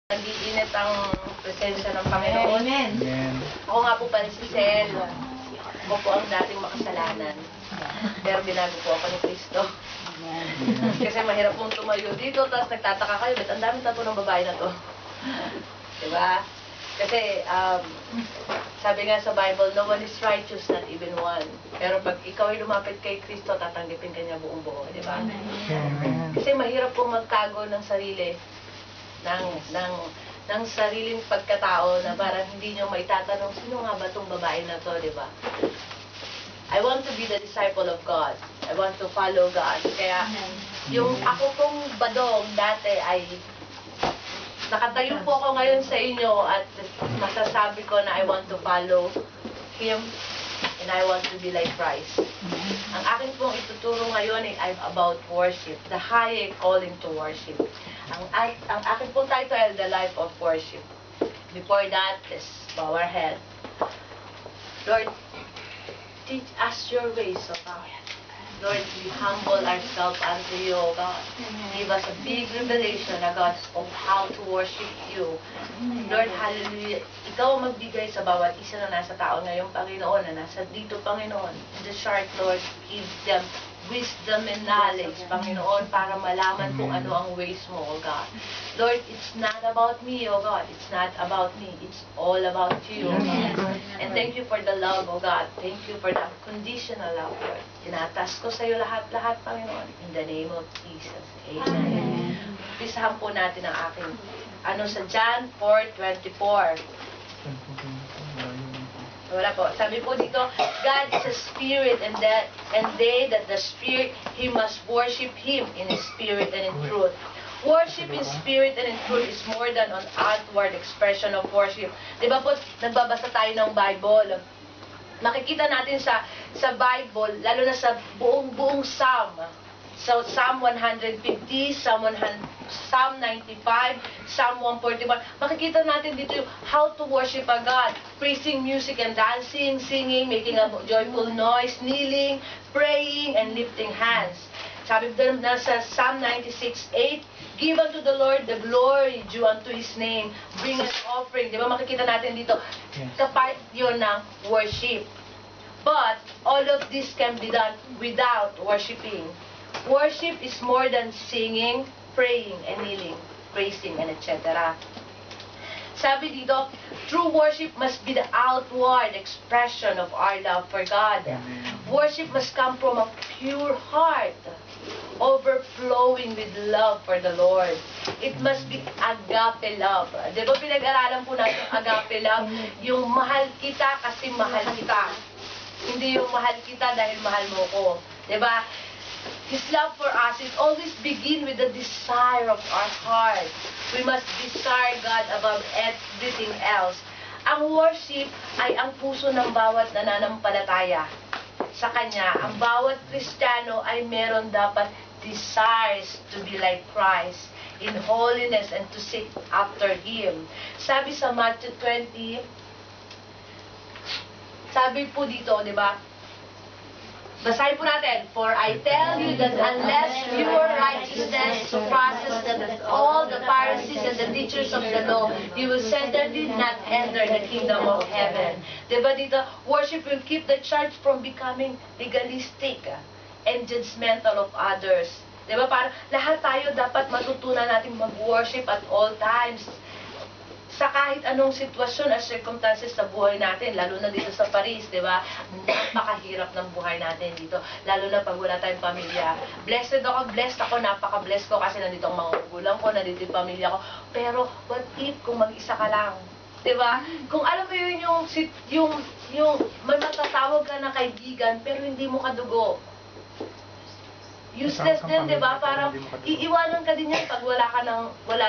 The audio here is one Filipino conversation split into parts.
Nag-iinit ang presensya ng Panginoon. Amen. Ako nga po pala si Cel. Ako po ang dating makasalanan. Pero binago po ako ni Kristo. Kasi mahirap pong tumayo dito, tapos nagtataka kayo, ba't ang dami tapo ng babae na to? Diba? Kasi, sabi nga sa Bible, no one is righteous, not even one. Pero pag ikaw ay lumapit kay Kristo, tatanggipin ka niya buong buo, diba? Kasi mahirap pong magtago ng sarili, ng sariling pagkatao na parang hindi nyo maitatanong, sino nga ba itong babae na to, di ba? I want to be the disciple of God. I want to follow God. Kaya, yung ako pong badong dati ay nakatayo po ako ngayon sa inyo at masasabi ko na I want to follow Him and I want to be like Christ. Ang akin pong ituturo ngayon ay about worship, the high calling to worship. Ang akin pong title, The Life of Worship. Before that, let's bow our head. Lord, teach us your ways, O God. Lord, we humble ourselves unto you, O God. Give us a big revelation, O God, of how to worship you. Lord, hallelujah. Ikaw ang magbigay sa bawat isa na nasa tao ngayong Panginoon, na nasa dito, Panginoon. In the short, Lord, give them wisdom and knowledge, Panginoon, para malaman kung ano ang ways mo, O God. Lord, it's not about me, O God. It's not about me. It's all about you, O God. And thank you for the love, O God. Thank you for the unconditional love, Lord. Tinatas ko sa iyo lahat-lahat, Panginoon. In the name of Jesus. Amen. Pisahan po natin ang aking, sa John 4:24. Wala po. Sabi po dito, God is a spirit and they that the spirit, He must worship Him in spirit and in truth. Worship in spirit and in truth is more than an outward expression of worship. Di ba po, nagbabasa tayo ng Bible. Makikita natin sa Bible, lalo na sa buong Psalm. So, Psalm 150, Psalm 95, Psalm 141. Makikita natin dito how to worship a God. Praising, music, and dancing, singing, making a joyful noise, kneeling, praying, and lifting hands. Sabi doon na sa Psalm 96:8, give unto the Lord the glory due unto His name. Bring an offering. Di ba makikita natin dito? Kapart yun ng worship. But, all of this can be done without worshiping. Worship is more than singing, praying, and kneeling, praising, and etc. Sabi dito, true worship must be the outward expression of our love for God. Worship must come from a pure heart, overflowing with love for the Lord. It must be agape love. Di ba pinag-aralan po natin agape love? Yung mahal kita kasi mahal kita. Hindi yung mahal kita dahil mahal mo ko. Di ba? His love for us is always begin with the desire of our heart. We must desire God above everything else. Ang worship ay ang puso ng bawat nananampalataya sa Kanya. Ang bawat Kristiyano ay meron dapat desires to be like Christ in holiness and to seek after Him. Sabi sa Matthew 20, sabi po dito, di ba? Basahin po natin. For I tell you that unless your righteousness surpasses that of all the Pharisees and the teachers of the law, you will certainly not enter the kingdom of heaven. Diba dito, worship will keep the church from becoming legalistic and judgmental of others. Diba parang lahat tayo dapat matutunan natin mag-worship at all times. Sa kahit anong sitwasyon at circumstances sa buhay natin, lalo na dito sa Paris, di ba? Napakahirap ng buhay natin dito, lalo na pag wala tayong pamilya. Blessed ako, napaka-blessed ko kasi nandito ang mga magulang ko, nandito yung pamilya ko. Pero, what if kung mag-isa ka lang? Di ba? Kung alam mo yun yung may matatawag ka na kaibigan, pero hindi mo kadugo. Useless din, di ba? Parang iiwanan ka din yan pag wala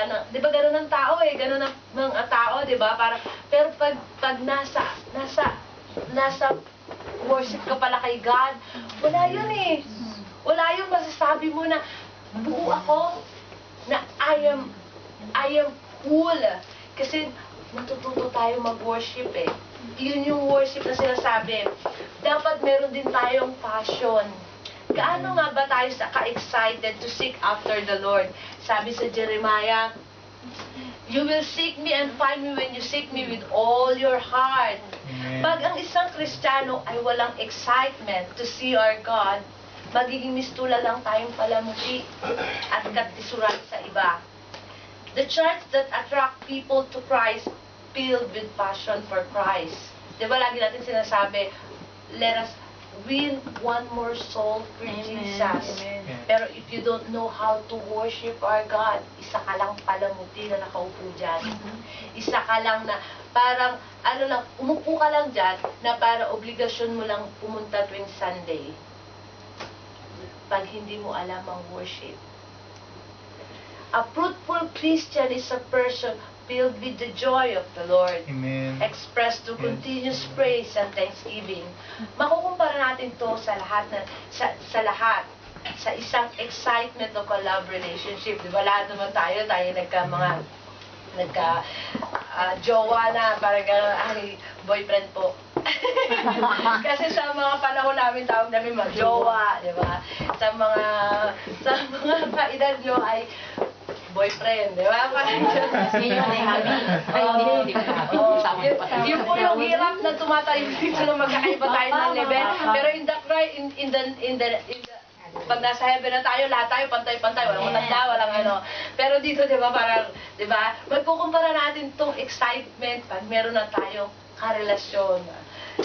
na. Di ba gano'n ang tao eh? Gano'n ang mga tao, di ba? Parang, pero pag nasa worship ka pala kay God, wala yun eh. Wala yung masasabi mo na buo ako, na I am cool. Kasi natututo tayo mag-worship eh. Yun yung worship na sinasabi. Dapat meron din tayong passion. Gaano nga ba tayo ka-excited to seek after the Lord? Sabi sa Jeremiah You will seek me and find me when you seek me with all your heart. Amen. Pag ang isang Kristiyano ay walang excitement to see our God, magiging mistula lang tayong palamuti at katisuran sa iba. The church that attract people to Christ filled with passion for Christ. Di ba lagi natin sinasabi, let us win one more soul for Jesus. Amen. Pero if you don't know how to worship our God, isa ka lang palamuti na nakaupo dyan. Isa ka lang na parang, umupo ka lang dyan na para obligasyon mo lang pumunta tuwing Sunday. Pag hindi mo alam ang worship. A fruitful Christian is a person filled with the joy of the Lord, Amen. expressed through continuous praise and thanksgiving. Makukumpara natin to sa lahat sa isang excitement of a love relationship. Di ba lahat naman tayo jowa na, parang ay, boyfriend po. Kasi sa mga panahon namin, tawag namin mga jowa, di ba? Sa mga kaedad nyo ay boyfriend, di ba? Ngayon ay habi. Ay, hindi ko na. Yun po yung hirap na tumatayo dito na magkakaiba tayo ng level. Pero pag nasa heaven na tayo, lahat tayo pantay-pantay, walang matanda, walang ano. Pero dito, di ba, parang, di ba, magkukumpara natin tong excitement pag meron na tayong karelasyon.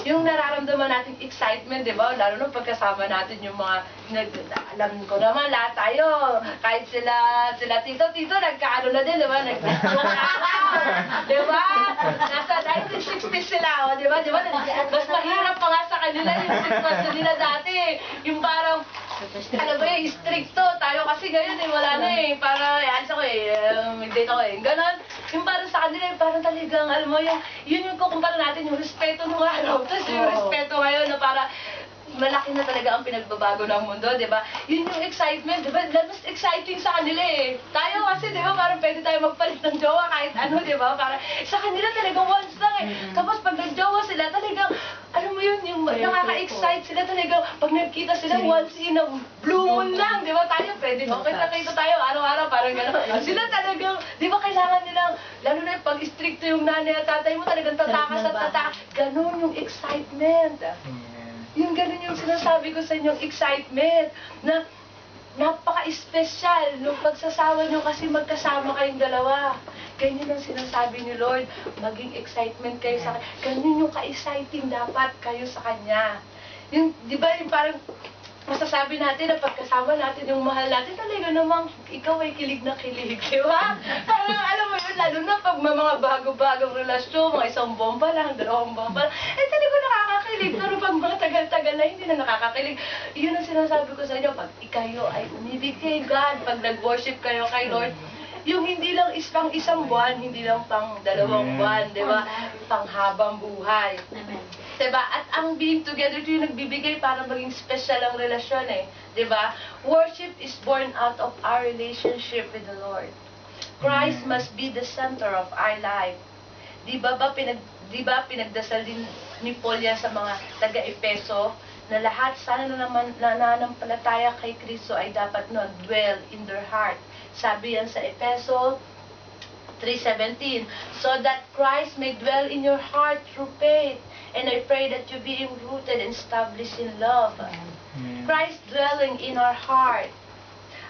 Yung nararamdaman nating excitement, di ba? Lalo na pagkasama natin yung mga, alam ko naman, lahat tayo, kahit sila tito, nagkaano na din, di ba? Di ba? Nasa 1960s sila, di ba? Mas mahirap pa nga sa kanila yung sitwasyon nila dati. Yung parang, alam mo yung stricto, tayo kasi ngayon wala na para, alis ako mag-date ako ganon. Yung parang sa kanila, parang talagang, alam mo, yun yung kukumpara natin, yung respeto nung araw, tapos yung respeto ngayon na para, malaki na talaga ang pinagbabago ng mundo, di ba? Yun yung excitement, di ba? Mas exciting sa kanila Tayo kasi, di ba, parang pwede tayo magpalit ng jowa kahit ano, di ba? Para sa kanila talagang once lang Tapos pag nag-jowa sila, talagang, alam mo yun, yung nakaka-excite sila talagang, pag nagkita sila once in a blue moon lang, di ba? Tayo, pwede kita tayo, araw-araw, parang gano'n. Sila talagang, di ba, kailangan nilang, lalo na pag stricto yung nanay at tatay mo, talagang tatakas at tatakas. Ganon yung excitement. Yung ganun yung sinasabi ko sa inyong excitement na napaka-espesyal nung pagsasama nyo kasi magkasama kayong dalawa. Ganyan ang sinasabi ni Lord, maging excitement kayo sa Kanya. Ganyan yung ka-exciting dapat kayo sa Kanya. Yung, di ba, yung parang masasabi natin na pagkasama natin yung mahal natin, talaga namang ikaw ay kilig na kilig, di ba? Parang alam mo yun, lalo na pag may mga bago-bagong relasyon, mga 1 buwan pa lang, 2 buwan pa lang, talaga nakakakilig. Pero pag mga tagal-tagal na, hindi na nakakakilig. Yun ang sinasabi ko sa inyo, pag ikayo ay umibig kay God, pag nag-worship kayo kay Lord, yung hindi lang pang 1 buwan, hindi lang pang 2 buwan, di ba? Panghabang buhay. Diba? At ang being together ito yung nagbibigay para maging special ang relasyon Diba? Worship is born out of our relationship with the Lord. Christ must be the center of our life. Diba pinagdasal din ni Paul yan sa mga taga-Epeso na lahat sana na naman nananampalataya kay Kristo ay dapat dwell in their heart. Sabi yan sa Epeso 3:17, so that Christ may dwell in your heart through faith. And I pray that you being rooted and established in love. Christ dwelling in our heart.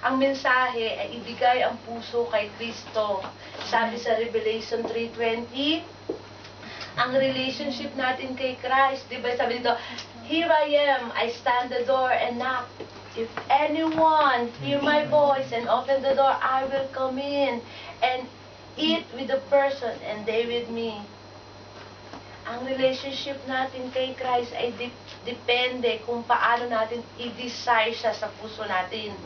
Ang mensahe ay ibigay ang puso kay Kristo. Sabi sa Revelation 3:20, ang relationship natin kay Christ, di ba sabi dito, here I am, I stand the door and knock. If anyone hear my voice and open the door, I will come in and eat with the person and they with me. Ang relationship natin kay Christ ay depende kung paano natin i-desire siya sa puso natin.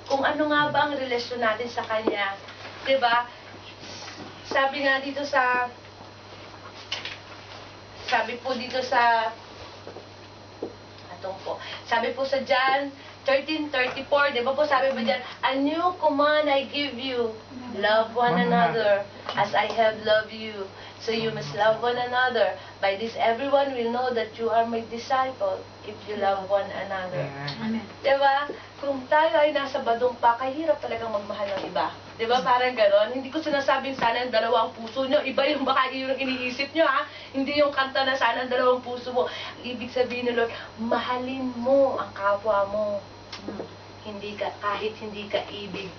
Kung ano nga ba ang relasyon natin sa Kanya. Diba? Sabi po sa John 13:34, di ba po sabi ba dyan, a new command I give you, love one another as I have loved you. So you must love one another. By this, everyone will know that you are my disciple if you love one another. Amen. Diba? Kung tayo ay nasa badong pa, kahirap talagang magmahal ng iba. Diba? Parang gano'n. Hindi ko sinasabing sana ang dalawang puso nyo. Iba yung baka yung iniisip nyo, ha? Hindi yung kanta na sana ang dalawang puso mo. Ibig sabihin ni Lord, mahalin mo ang kapwa mo. Hindi ka, kahit hindi ka ibig.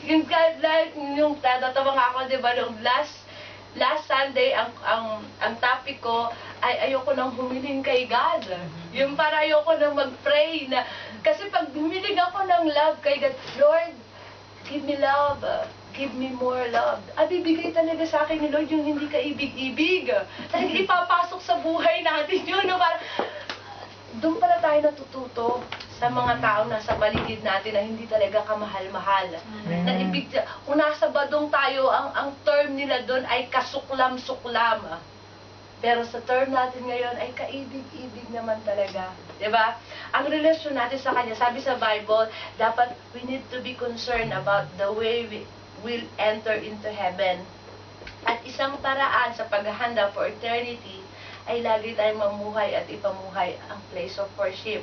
Yung, like, yung tatatawa nga ako, diba, nung last Sunday, ang topic ko ay ayoko nang humiling kay God. Yung para ayoko nang mag-pray na, kasi pag humiling ako ng love kay God, Lord, give me love, give me more love. Bibigay talaga sa akin ni Lord yung hindi ka ibig-ibig. Talaga ipapasok sa buhay natin yun. No? Para, doon pala tayo natututo sa mga tao na sa paligid natin na hindi talaga kamahal-mahal. Na ibig, kung nasa badong tayo, ang term nila doon ay kasuklam-suklam. Pero sa term natin ngayon ay kaibig-ibig naman talaga. Diba? Ang relasyon natin sa Kanya, sabi sa Bible, dapat we need to be concerned about the way we will enter into heaven. At isang paraan sa paghahanda for eternity ay lagi tayong mamuhay at ipamuhay ang place of worship.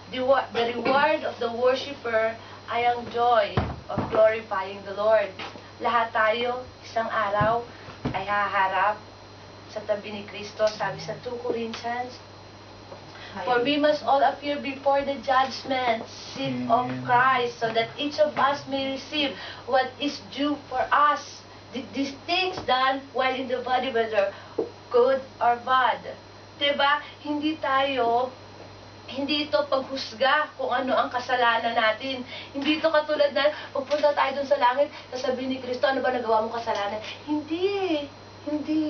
The reward of the worshipper ay ang joy of glorifying the Lord. Lahat tayo, isang araw, ay haharap sa tabi ni Kristo, sabi sa 2 Corinthians. For we must all appear before the judgment seat of Christ, so that each of us may receive what is due for us. These things done while in the body, whether good or bad. Diba? Hindi ito paghusga kung ano ang kasalanan natin. Hindi ito katulad na pupunta tayo dun sa langit, sasabihin ni Kristo, ano ba nagawa mo kasalanan? Hindi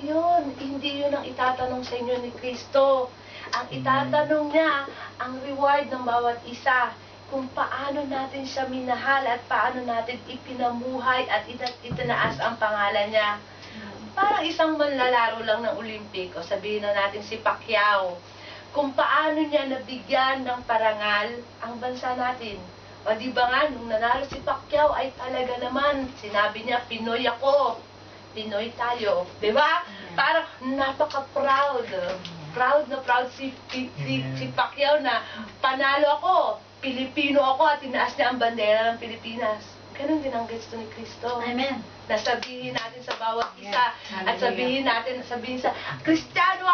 yun ang itatanong sa inyo ni Kristo. Ang itatanong niya, ang reward ng bawat isa, kung paano natin siya minahal at paano natin ipinamuhay at itinaas ang pangalan niya. Parang isang manlalaro lang ng Olimpiko, sabihin na natin si Pacquiao, kung paano niya nabigyan ng parangal ang bansa natin. O di ba nga, nung nanalo si Pacquiao ay talaga naman, sinabi niya, Pinoy ako, Pinoy tayo. Di ba? Parang napaka-proud. Proud na proud si Pacquiao na panalo ako, Pilipino ako at tinaas niya ang bandera ng Pilipinas. Ganun din ang gusto ni Kristo. Amen. Nasabihin natin sa bawat isa Yeah. at sabihin sa Kristiyano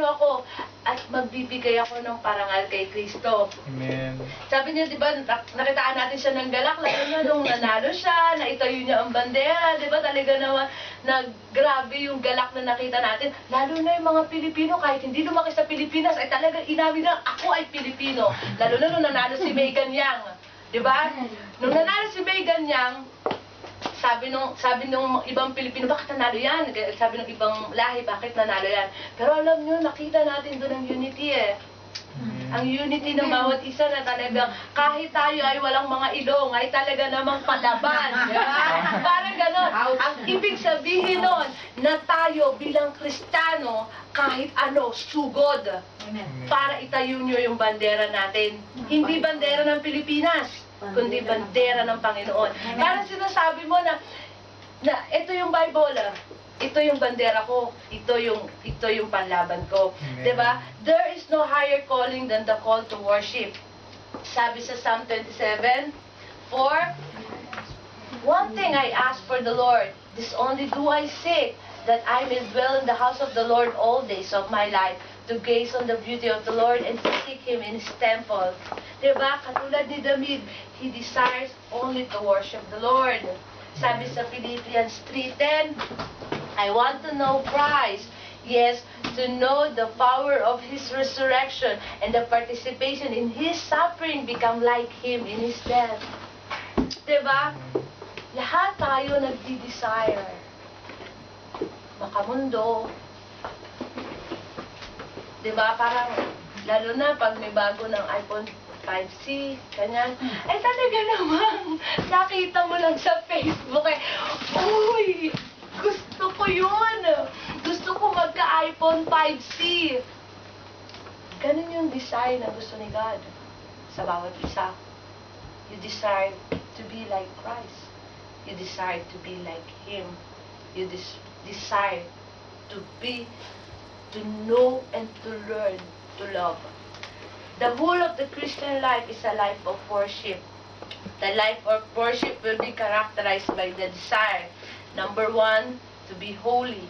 ako at magbibigay ako ng parangal kay Kristo. Amen. Sabi niya, di ba, nakitaan natin siya ng galak, lalo na nung nanalo siya, naitayo niya ang bandera, di ba, talaga naman, grabe yung galak na nakita natin. Lalo na yung mga Pilipino, kahit hindi lumaki sa Pilipinas, ay talagang inamin na, ako ay Pilipino. Lalo na nung nanalo si Megan Yang. Di ba? Nung nanalo si Megan Yang, sabi nung ibang Pilipino, bakit nanalo yan? Sabi nung ibang lahi, bakit nanalo yan? Pero alam nyo, nakita natin doon ang unity eh. Ang unity ng bawat isa na talagang kahit tayo ay walang mga ilong, ay talaga namang palaban. Diba? Parang gano'n. Ang ibig sabihin nun, na tayo bilang Kristiyano, kahit ano, sugod. Para itayo nyo yung bandera natin. Hindi bandera ng Pilipinas, kundi bandera ng Panginoon. Parang sinasabi mo na ito yung Bible, ito yung bandera ko, ito yung panlaban ko. Amen. Diba? There is no higher calling than the call to worship. Sabi sa Psalm 27, For one thing I ask for the Lord, this only do I seek, that I may dwell in the house of the Lord all days of my life, to gaze on the beauty of the Lord and to seek Him in His temple. Diba? Katulad ni David, he desires only to worship the Lord. Sabi sa Philippians 3:10, I want to know Christ. Yes, to know the power of His resurrection and the participation in His suffering, become like Him in His death. Diba? Lahat tayo nagdi-desire makamundo. Diba? Parang, lalo na pag may bago ng iPhone 5C, ganyan. Eh talaga naman, nakita mo lang sa Facebook eh, uy, gusto ko yun. Gusto ko magka-iPhone 5C. Ganun yung desire na gusto ni God sa bawat isa. You desire to be like Christ. You desire to be like Him. you desire to know and to learn to love. The whole of the Christian life is a life of worship. The life of worship will be characterized by the desire. Number 1, to be holy.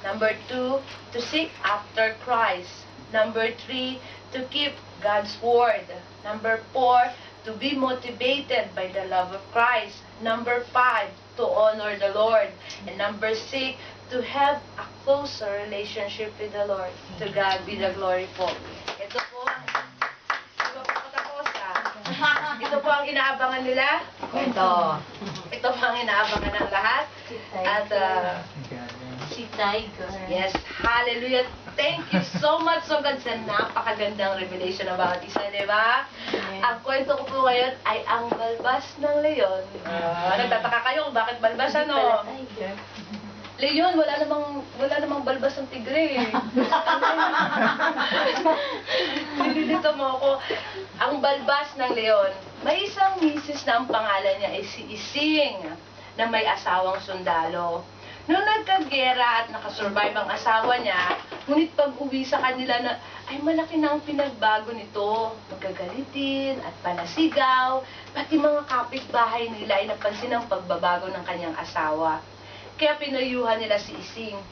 Number 2, to seek after Christ. Number 3, to keep God's word. Number 4, to be motivated by the love of Christ. Number 5, to honor the Lord. And number 6, to have a closer relationship with the Lord. To God be the glory po. Ito po, di ba po patapos Ito po ang inaabangan nila. Ito po ang inaabangan ng lahat. At, Si Tiger. yes, hallelujah. Thank you so much, so God, sa napakagandang revelation ng bawat isa, di ba? Ang kwento ko po ngayon ay ang balbas ng leon. Nagtataka kayo kung bakit balbas, ano? Tiger. Leon, wala namang balbas ng tigre. Nililito mo ako. Ang balbas ng leon, may isang misis na ang pangalan niya ay si Ising, na may asawang sundalo. Noong nagkagera at nakasurvive ang asawa niya, ngunit pag-uwi sa kanila na, ay malaki na ang pinagbago nito. Magagalitin at panasigaw, pati mga kapitbahay nila ay napansin ang pagbabago ng kanyang asawa. Kaya pinayuhan nila si Ising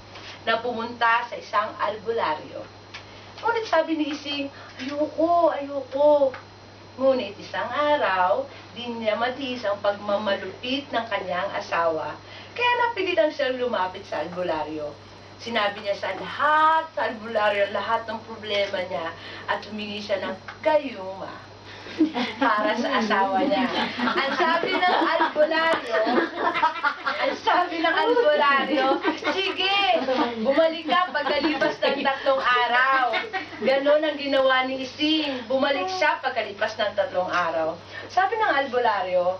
na pumunta sa isang albularyo. Ngunit sabi ni Ising, ayoko. Ngunit isang araw, di niya matiis ang pagmamalupit ng kanyang asawa. Kaya napilitan siyang lumapit sa albularyo. Sinabi niya sa lahat sa albularyo, lahat ng problema niya, at humingi siya ng gayuma para sa asawa niya. Ang sabi ng albularyo, sige, bumalik ka pagkalipas ng 3 araw. Ganon ang ginawa ni Ising. Bumalik siya pagkalipas ng 3 araw. Sabi ng albularyo,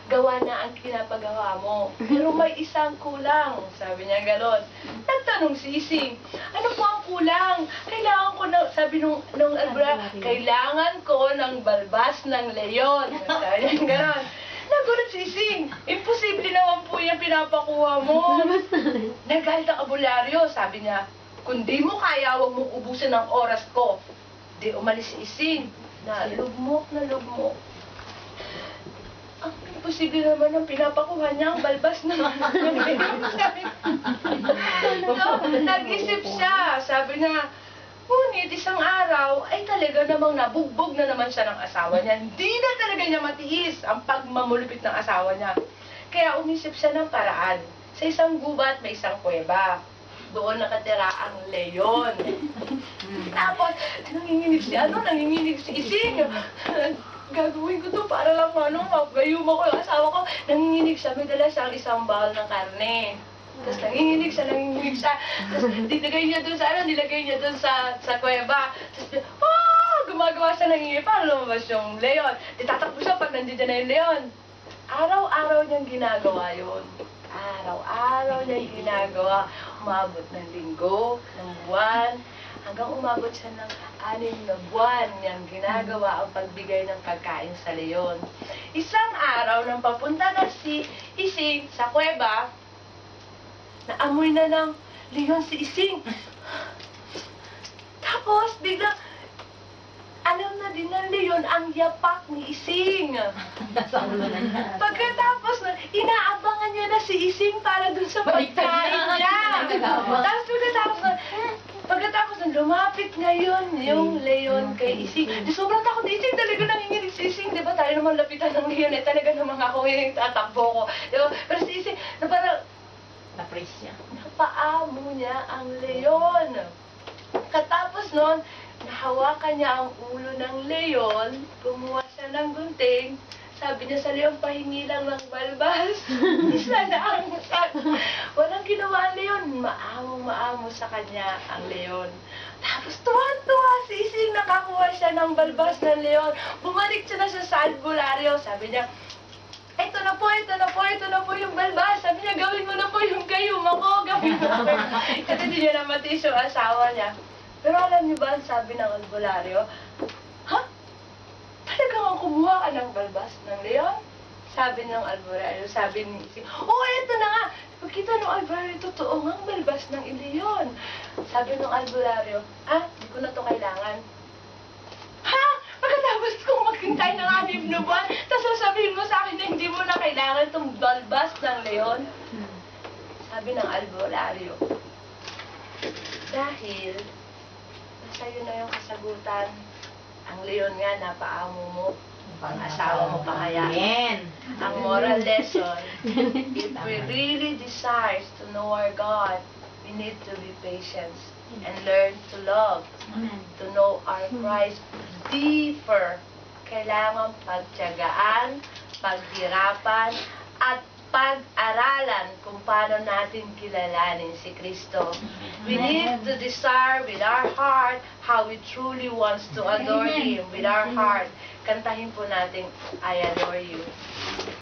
gawa na ang pinapagawa mo. Pero may isang kulang. Sabi niya ganon. Nagtanong si Ising, ano po ang kulang? Kailangan ko na, sabi nung albularyo, kailangan ko ng balbas ng leon. Sabi niya ganon. Nagulat si Ising, imposible naman po yung pinapakuha mo. Nagalit ang albularyo. Sabi niya, kung di mo kaya, huwag mong ubusin ng oras ko. Di umalis si Ising. Lugmok na lugmok. Ang imposible naman ang pinapakuha niya ang balbas na nag-isip siya. Sabi niya, ngunit isang araw ay talaga namang nabugbog na naman siya ng asawa niya. Hindi na talaga niya matiis ang pagmamulupit ng asawa niya. Kaya umisip siya ng paraan. Sa isang gubat may isang kuweba. Doon nakatira ang leon. Tapos, nanginginig si Ising. Gagawin ko to para lang magayuma ko yung asawa ko. Nanginginig siya, may dala siyang isang bahal ng karne. Tapos nanginginig siya. Tapos nilagay niya dun sa kuweba. Tapos, gumagawa siya nanginginig. Paano lumabas yung leon? Tatakbo siya pag nandiyan na yung leon. Araw-araw niyang ginagawa yun. Araw-araw niyang ginagawa. Umabot ng linggo, ng buwan, hanggang umabot siya ng 6 na buwan niyang ginagawa ang pagbigay ng pagkain sa leon. Isang araw nang papunta na si Ising sa kuweba, naamoy na ng leon si Ising. Tapos biglang, alam na din ng leon ang yapak ni Ising. Pagkatapos na, inaabangan niya na si Ising para dun sa pagkain niya. Tapos pagkatapos na lumapit ngayon yung leon kay Ising. Di sobrang takot ni Ising, talaga nanginginig si Ising. Di ba tayo naman lapitan ng leon talaga naman ako yung tatakbo ko. Di ba? Pero si Ising, na parang, Na-praise niya. napaamo niya ang leon. Katapos nun, nahawakan niya ang ulo ng leon, kumuha siya ng gunting, sabi niya sa leon, pahingi lang ng balbas. Isa na ang walang ginawa ang leon. Maamo sa kanya ang leon. Tapos tuwan-tuwa si Ising, nakakuha siya ng balbas ng leon. Bumalik siya na sa albularyo. Sabi niya, ito na po yung balbas. Sabi niya, gawin mo na po yung gayuma ko. Gawin mo na po. Kasi di niya na matiis yung asawa niya. Pero alam niyo ba, sabi ng albularyo, talagang kumuha ka ng balbas ng leon? Sabi ng albularyo, sabi ni Ising, ito na nga. Pagkita nung albularyo, totoo nga, balbas ng ileyon. Sabi nung albularyo, di ko na to kailangan. Ha? Pagkatapos kong maghintay ng 6 na buwan, tapos sasabihin mo sa akin na hindi mo na kailangan itong balbas ng leon? Sabi ng albularyo, dahil nasa iyo na yung kasagutan, ang leon nga napaamo mo, ang asawa mo pa kaya. Ang moral lesson, if we really desire to know our God, we need to be patient and learn to love, to know our Christ deeper. Kailangan pagtiyagaan, paghirapan, at pag-aralan kung paano natin kilalanin si Kristo. We need to desire with our heart how we truly wants to adore Him with our heart. Kantahin po natin, I adore you.